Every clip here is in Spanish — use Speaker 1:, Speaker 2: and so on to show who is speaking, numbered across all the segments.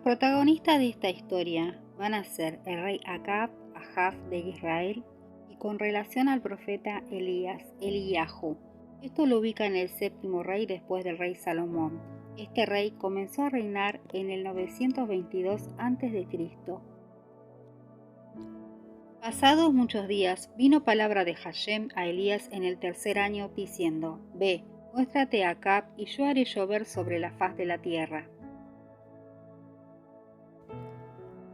Speaker 1: protagonistas de esta historia van a ser el rey Acab, Ahab de Israel, y con relación al profeta Elías, Eliyahu. Esto lo ubica en el séptimo rey después del rey Salomón. Este rey comenzó a reinar en el 922 a.C. Pasados muchos días, vino palabra de Hashem a Elías en el tercer año, diciendo: Ve, muéstrate a Acab, y yo haré llover sobre la faz de la tierra.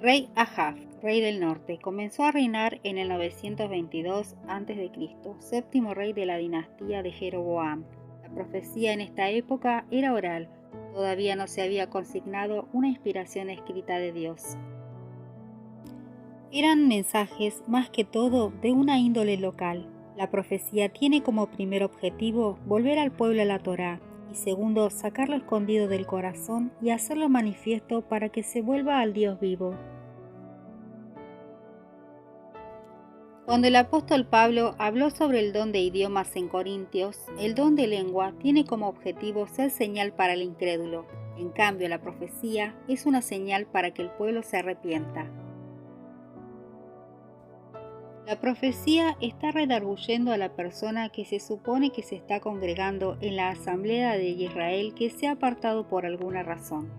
Speaker 1: Rey Ahab, rey del norte, comenzó a reinar en el 922 a.C., séptimo rey de la dinastía de Jeroboam. La profecía en esta época era oral, todavía no se había consignado una inspiración escrita de Dios. Eran mensajes más que todo de una índole local. La profecía tiene como primer objetivo volver al pueblo a la Torá, y segundo, sacarlo escondido del corazón y hacerlo manifiesto para que se vuelva al Dios vivo. Cuando el apóstol Pablo habló sobre el don de idiomas en Corintios, el don de lengua tiene como objetivo ser señal para el incrédulo. En cambio, la profecía es una señal para que el pueblo se arrepienta. La profecía está redarguyendo a la persona que se supone que se está congregando en la asamblea de Israel, que se ha apartado por alguna razón.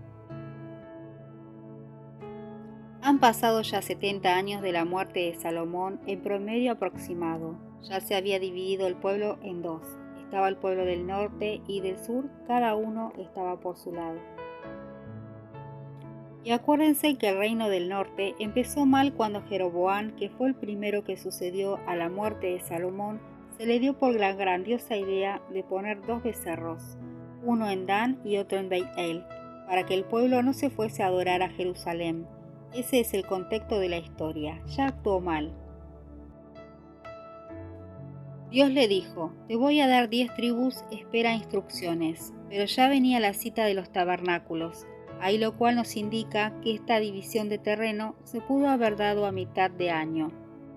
Speaker 1: Han pasado ya 70 años de la muerte de Salomón en promedio aproximado. Ya se había dividido el pueblo en dos. Estaba el pueblo del norte y del sur, cada uno estaba por su lado. Y acuérdense que el reino del norte empezó mal cuando Jeroboam, que fue el primero que sucedió a la muerte de Salomón, se le dio por la grandiosa idea de poner dos becerros, uno en Dan y otro en Beit-El, para que el pueblo no se fuese a adorar a Jerusalén. Ese es el contexto de la historia. Ya actuó mal. Dios le dijo: te voy a dar 10 tribus, espera instrucciones. Pero ya venía la cita de los tabernáculos. Ahí lo cual nos indica que esta división de terreno se pudo haber dado a mitad de año,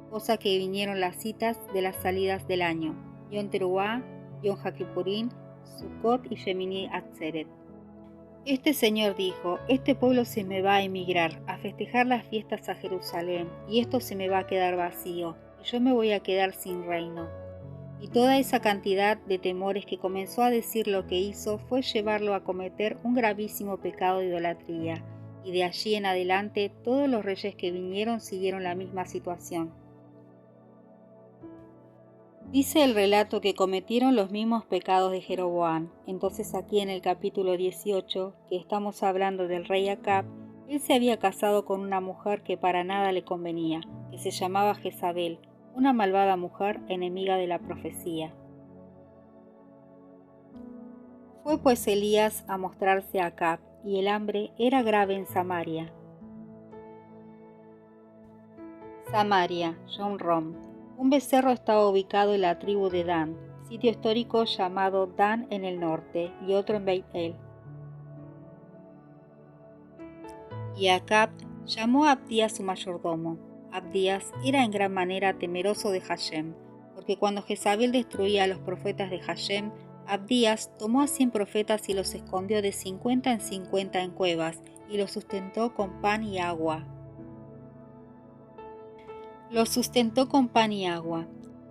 Speaker 1: cosa que vinieron las citas de las salidas del año: Yom Teruah, Yom HaKippurim, Sukkot y Shemini Atzeret. Este señor dijo: este pueblo se me va a emigrar, a festejar las fiestas a Jerusalén, y esto se me va a quedar vacío, y yo me voy a quedar sin reino. Y toda esa cantidad de temores que comenzó a decir lo que hizo fue llevarlo a cometer un gravísimo pecado de idolatría, y de allí en adelante todos los reyes que vinieron siguieron la misma situación. Dice el relato que cometieron los mismos pecados de Jeroboam. Entonces aquí en el capítulo 18, que estamos hablando del rey Acab, él se había casado con una mujer que para nada le convenía, que se llamaba Jezabel, una malvada mujer enemiga de la profecía. Fue pues Elías a mostrarse a Acab, y el hambre era grave en Samaria. Samaria, Shomrom. Un becerro estaba ubicado en la tribu de Dan, sitio histórico llamado Dan en el norte, y otro en Beit-El. Y Acab llamó a Abdías su mayordomo. Abdías era en gran manera temeroso de Hashem, porque cuando Jezabel destruía a los profetas de Hashem, Abdías tomó a 100 profetas y los escondió de 50 en 50 en cuevas, y los sustentó con pan y agua.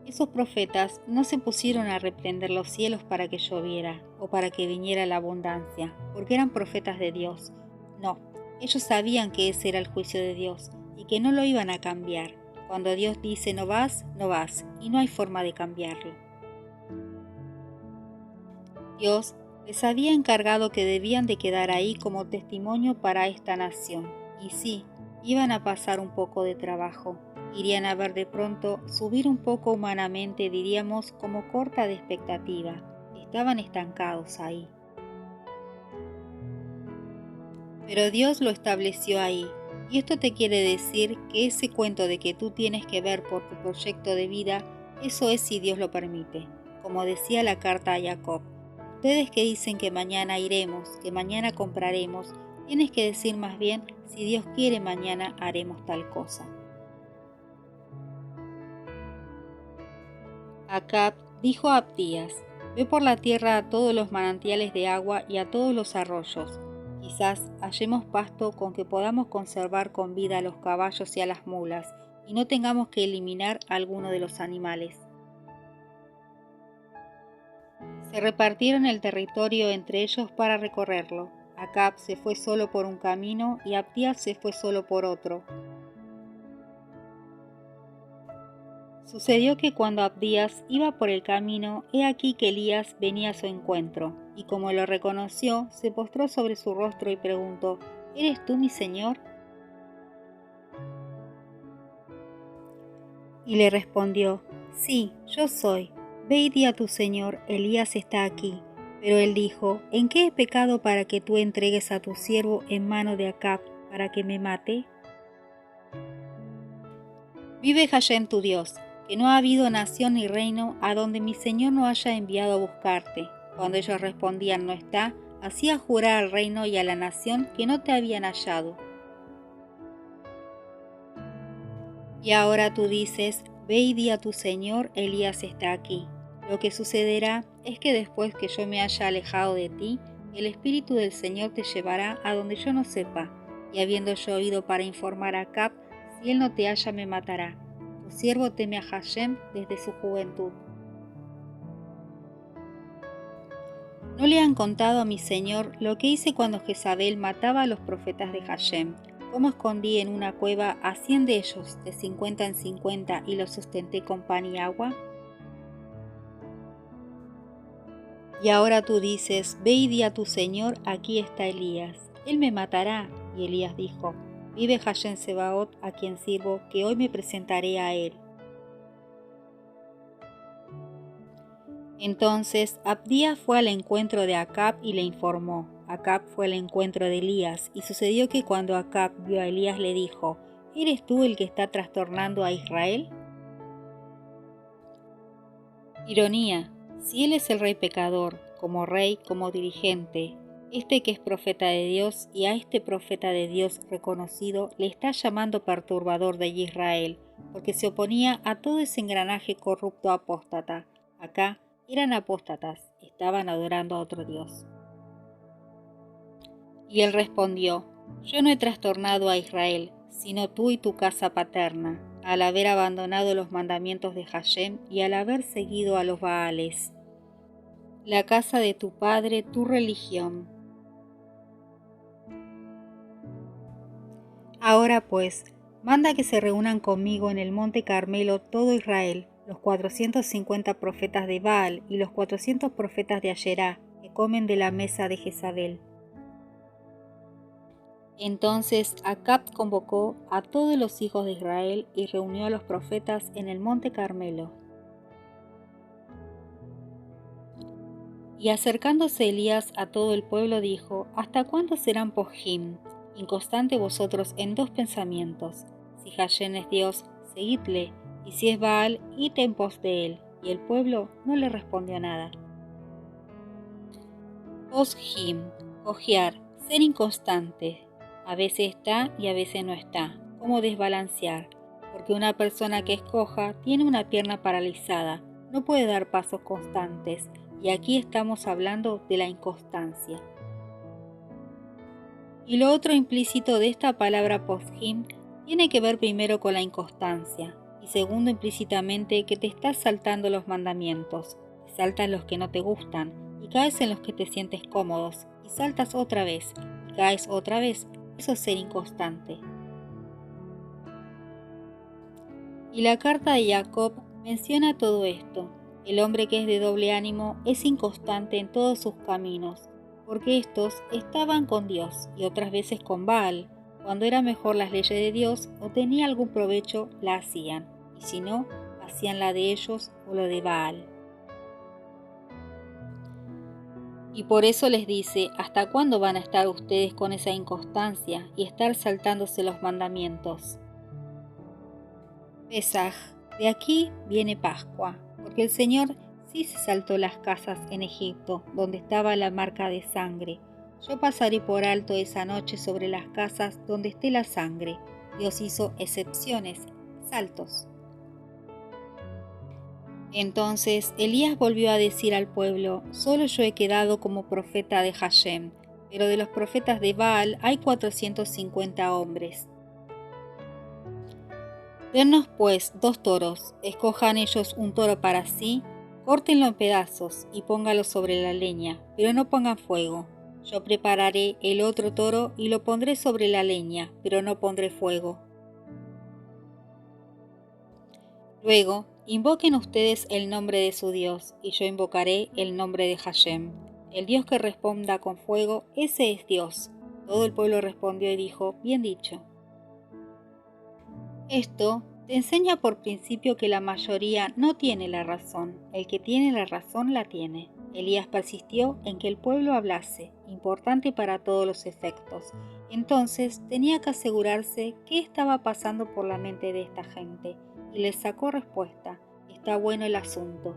Speaker 1: Esos profetas no se pusieron a reprender los cielos para que lloviera o para que viniera la abundancia, porque eran profetas de Dios. No, ellos sabían que ese era el juicio de Dios y que no lo iban a cambiar. Cuando Dios dice no vas, no vas, y no hay forma de cambiarlo. Dios les había encargado que debían de quedar ahí como testimonio para esta nación, y sí, iban a pasar un poco de trabajo. Irían a ver de pronto subir un poco humanamente, diríamos, como corta de expectativa. Estaban estancados ahí. Pero Dios lo estableció ahí. Y esto te quiere decir que ese cuento de que tú tienes que ver por tu proyecto de vida, eso es si Dios lo permite. Como decía la carta a Jacob: ustedes que dicen que mañana iremos, que mañana compraremos, tienes que decir más bien: si Dios quiere, mañana haremos tal cosa. Acab dijo a Abdías: ve por la tierra a todos los manantiales de agua y a todos los arroyos, Quizás hallemos pasto con que podamos conservar con vida a los caballos y a las mulas, y no tengamos que eliminar a alguno de los animales. Se repartieron el territorio entre ellos para recorrerlo. Acab se fue solo por un camino y Abdías se fue solo por otro. Sucedió que cuando Abdías iba por el camino, he aquí que Elías venía a su encuentro, y como lo reconoció, se postró sobre su rostro y preguntó: ¿Eres tú mi señor? Y le respondió: Sí, yo soy. Ve y di a tu señor, Elías está aquí. Pero él dijo: ¿En qué he pecado para que tú entregues a tu siervo en mano de Acab para que me mate? Vive Hashem tu Dios, que no ha habido nación ni reino a donde mi señor no haya enviado a buscarte. Cuando ellos respondían: no está, hacía jurar al reino y a la nación que no te habían hallado. Y ahora tú dices: ve y di a tu señor, Elías está aquí. Lo que sucederá es que después que yo me haya alejado de ti, el Espíritu del Señor te llevará a donde yo no sepa, y habiendo yo ido para informar a Acab, si él no te halla me matará. Tu siervo teme a Hashem desde su juventud. ¿No le han contado a mi señor lo que hice cuando Jezabel mataba a los profetas de Hashem? ¿Cómo escondí en una cueva a 100 de ellos, de 50 en 50, y los sustenté con pan y agua? Y ahora tú dices: ve y di a tu señor, aquí está Elías. Él me matará. Y Elías dijo: vive Hashem Sebaot, a quien sirvo, que hoy me presentaré a él. Entonces Abdías fue al encuentro de Acab y le informó. Acab fue al encuentro de Elías, y sucedió que cuando Acab vio a Elías le dijo: ¿eres tú el que está trastornando a Israel? Ironía: si él es el rey pecador, como rey, como dirigente, este que es profeta de Dios y a este profeta de Dios reconocido le está llamando perturbador de Israel, porque se oponía a todo ese engranaje corrupto apóstata. Acá eran apóstatas, estaban adorando a otro Dios. Y él respondió: yo no he trastornado a Israel, sino tú y tu casa paterna, al haber abandonado los mandamientos de Hashem y al haber seguido a los Baales. La casa de tu padre, tu religión. Ahora pues, manda que se reúnan conmigo en el monte Carmelo todo Israel, los 450 profetas de Baal y los 400 profetas de Asherá, que comen de la mesa de Jezabel. Entonces Acab convocó a todos los hijos de Israel y reunió a los profetas en el monte Carmelo. Y acercándose Elías a todo el pueblo dijo: ¿hasta cuándo serán pojim, inconstante vosotros en dos pensamientos? Si Hashem es Dios, seguidle, y si es Baal, id en pos de él. Y el pueblo no le respondió nada. Pojim, cojear, ser inconstante. A veces está y a veces no está, como desbalancear, porque una persona que es coja tiene una pierna paralizada, no puede dar pasos constantes, y aquí estamos hablando de la inconstancia. Y lo otro implícito de esta palabra posjim tiene que ver primero con la inconstancia, y segundo implícitamente que te estás saltando los mandamientos, te saltas los que no te gustan, y caes en los que te sientes cómodos, y saltas otra vez, y caes otra vez. Eso es ser inconstante. Y la carta de Jacob menciona todo esto. El hombre que es de doble ánimo es inconstante en todos sus caminos, porque estos estaban con Dios y otras veces con Baal. Cuando era mejor las leyes de Dios o tenía algún provecho, la hacían, y si no, hacían la de ellos o lo de Baal. Y por eso les dice: ¿hasta cuándo van a estar ustedes con esa inconstancia y estar saltándose los mandamientos? Pesaj, de aquí viene Pascua, porque el Señor sí se saltó las casas en Egipto, donde estaba la marca de sangre. Yo pasaré por alto esa noche sobre las casas donde esté la sangre. Dios hizo excepciones, saltos. Entonces Elías volvió a decir al pueblo: solo yo he quedado como profeta de Hashem, pero de los profetas de Baal hay 450 hombres. Dennos pues 2 toros, escojan ellos un toro para sí, córtenlo en pedazos y póngalo sobre la leña, pero no pongan fuego. Yo prepararé el otro toro y lo pondré sobre la leña, pero no pondré fuego. Luego, invoquen ustedes el nombre de su Dios, y yo invocaré el nombre de Hashem. El Dios que responda con fuego, ese es Dios. Todo el pueblo respondió y dijo, bien dicho. Esto te enseña por principio que la mayoría no tiene la razón, el que tiene la razón la tiene. Elías persistió en que el pueblo hablase, importante para todos los efectos. Entonces tenía que asegurarse qué estaba pasando por la mente de esta gente, y les sacó respuesta, está bueno el asunto.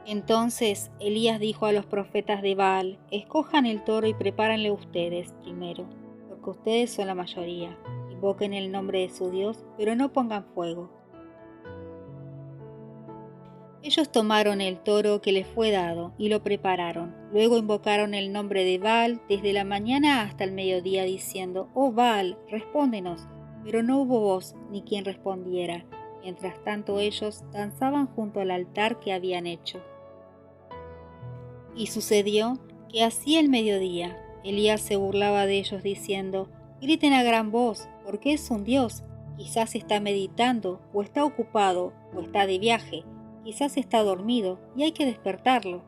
Speaker 1: Entonces Elías dijo a los profetas de Baal, escojan el toro y prepárenle ustedes primero, porque ustedes son la mayoría. Invoquen el nombre de su Dios, pero no pongan fuego. Ellos tomaron el toro que les fue dado y lo prepararon. Luego invocaron el nombre de Baal desde la mañana hasta el mediodía, diciendo, oh Baal, respóndenos. Pero no hubo voz ni quien respondiera. Mientras tanto ellos danzaban junto al altar que habían hecho. Y sucedió que hacia el mediodía, Elías se burlaba de ellos diciendo, griten a gran voz, porque es un Dios. Quizás está meditando, o está ocupado, o está de viaje. Quizás está dormido y hay que despertarlo.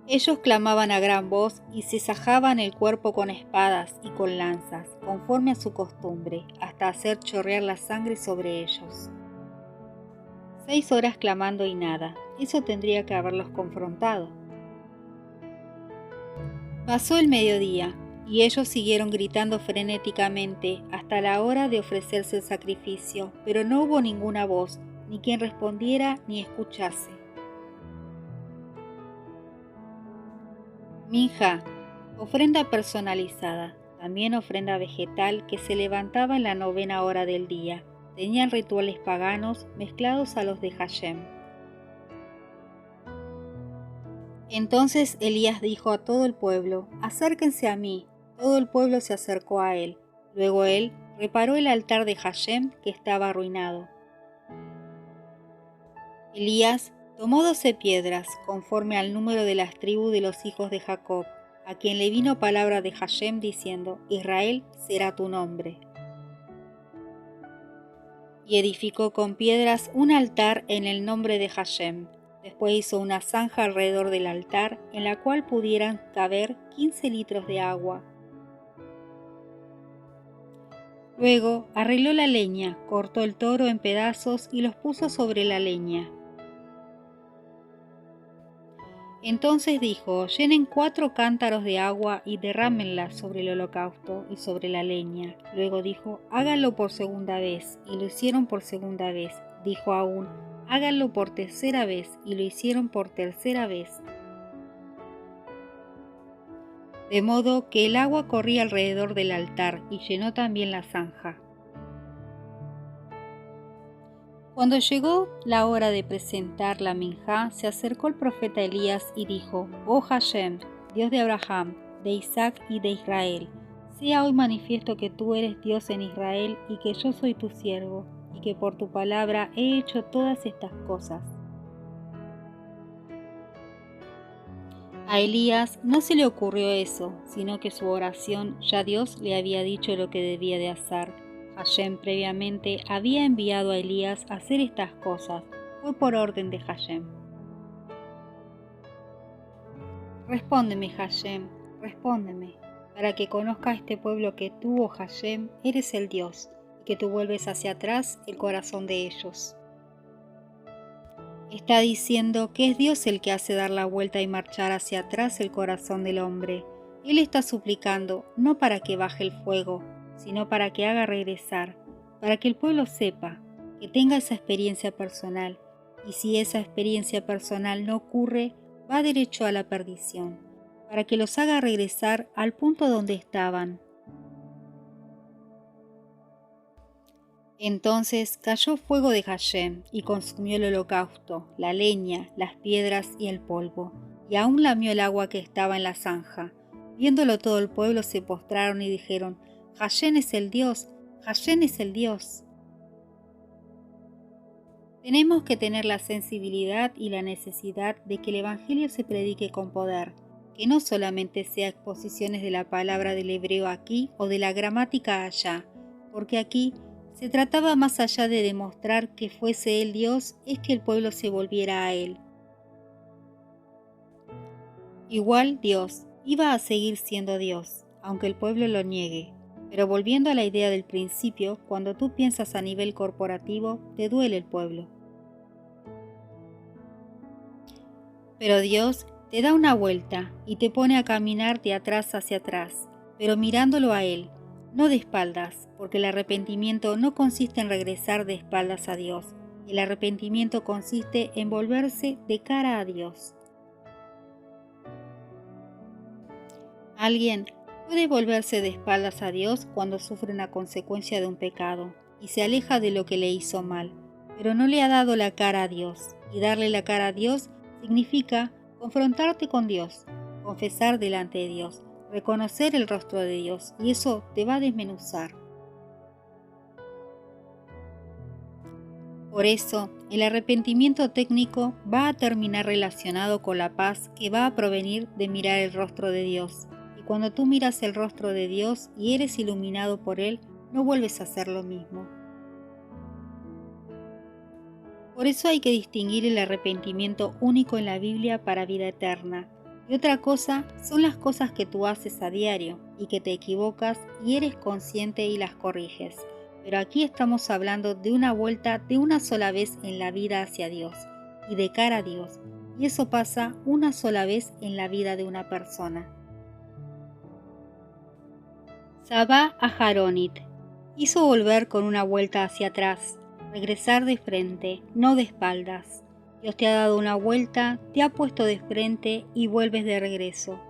Speaker 1: Ellos clamaban a gran voz y se sajaban el cuerpo con espadas y con lanzas, conforme a su costumbre, hasta hacer chorrear la sangre sobre ellos. 6 horas clamando y nada, eso tendría que haberlos confrontado. Pasó el mediodía, y ellos siguieron gritando frenéticamente hasta la hora de ofrecerse el sacrificio, pero no hubo ninguna voz, ni quien respondiera ni escuchase. Minja, ofrenda personalizada, también ofrenda vegetal que se levantaba en la 9ª hora del día. Tenían rituales paganos mezclados a los de Hashem. Entonces Elías dijo a todo el pueblo, acérquense a mí. Todo el pueblo se acercó a él. Luego él reparó el altar de Hashem que estaba arruinado. Elías tomó 12 piedras, conforme al número de las tribus de los hijos de Jacob, a quien le vino palabra de Hashem diciendo, Israel será tu nombre. Y edificó con piedras un altar en el nombre de Hashem. Después hizo una zanja alrededor del altar, en la cual pudieran caber 15 litros de agua. Luego arregló la leña, cortó el toro en pedazos y los puso sobre la leña. Entonces dijo, llenen 4 cántaros de agua y derrámenla sobre el holocausto y sobre la leña. Luego dijo, háganlo por segunda vez, y lo hicieron por segunda vez. Dijo aún, háganlo por tercera vez, y lo hicieron por tercera vez. De modo que el agua corría alrededor del altar y llenó también la zanja. Cuando llegó la hora de presentar la minjá, se acercó el profeta Elías y dijo, oh Hashem, Dios de Abraham, de Isaac y de Israel, sea hoy manifiesto que tú eres Dios en Israel y que yo soy tu siervo, y que por tu palabra he hecho todas estas cosas. A Elías no se le ocurrió eso, sino que su oración ya Dios le había dicho lo que debía de hacer. Hashem previamente había enviado a Elías a hacer estas cosas, fue por orden de Hashem. Respóndeme, Hashem, respóndeme, para que conozca este pueblo que tú, oh Hashem, eres el Dios, y que tú vuelves hacia atrás el corazón de ellos. Está diciendo que es Dios el que hace dar la vuelta y marchar hacia atrás el corazón del hombre. Él está suplicando, no para que baje el fuego, sino para que haga regresar, para que el pueblo sepa, que tenga esa experiencia personal, y si esa experiencia personal no ocurre, va derecho a la perdición, para que los haga regresar al punto donde estaban. Entonces cayó fuego de Hashem y consumió el holocausto, la leña, las piedras y el polvo, y aún lamió el agua que estaba en la zanja. Viéndolo todo el pueblo se postraron y dijeron: Hashem es el Dios, Hashem es el Dios. Tenemos que tener la sensibilidad y la necesidad de que el Evangelio se predique con poder, que no solamente sea exposiciones de la palabra del hebreo aquí o de la gramática allá, porque aquí se trataba más allá de demostrar que fuese Él Dios, es que el pueblo se volviera a Él. Igual Dios iba a seguir siendo Dios, aunque el pueblo lo niegue. Pero volviendo a la idea del principio, cuando tú piensas a nivel corporativo, te duele el pueblo. Pero Dios te da una vuelta y te pone a caminar de atrás hacia atrás, pero mirándolo a Él, no de espaldas, porque el arrepentimiento no consiste en regresar de espaldas a Dios. El arrepentimiento consiste en volverse de cara a Dios. Alguien puede volverse de espaldas a Dios cuando sufre una consecuencia de un pecado y se aleja de lo que le hizo mal, pero no le ha dado la cara a Dios, y darle la cara a Dios significa confrontarte con Dios, confesar delante de Dios, reconocer el rostro de Dios, y eso te va a desmenuzar. Por eso, el arrepentimiento técnico va a terminar relacionado con la paz que va a provenir de mirar el rostro de Dios. Y cuando tú miras el rostro de Dios y eres iluminado por Él, no vuelves a hacer lo mismo. Por eso hay que distinguir el arrepentimiento único en la Biblia para vida eterna. Y otra cosa son las cosas que tú haces a diario y que te equivocas y eres consciente y las corriges. Pero aquí estamos hablando de una vuelta de una sola vez en la vida hacia Dios y de cara a Dios. Y eso pasa una sola vez en la vida de una persona. Sabá a Jaronit. Hizo volver con una vuelta hacia atrás. Regresar de frente, no de espaldas. Dios te ha dado una vuelta, te ha puesto de frente y vuelves de regreso.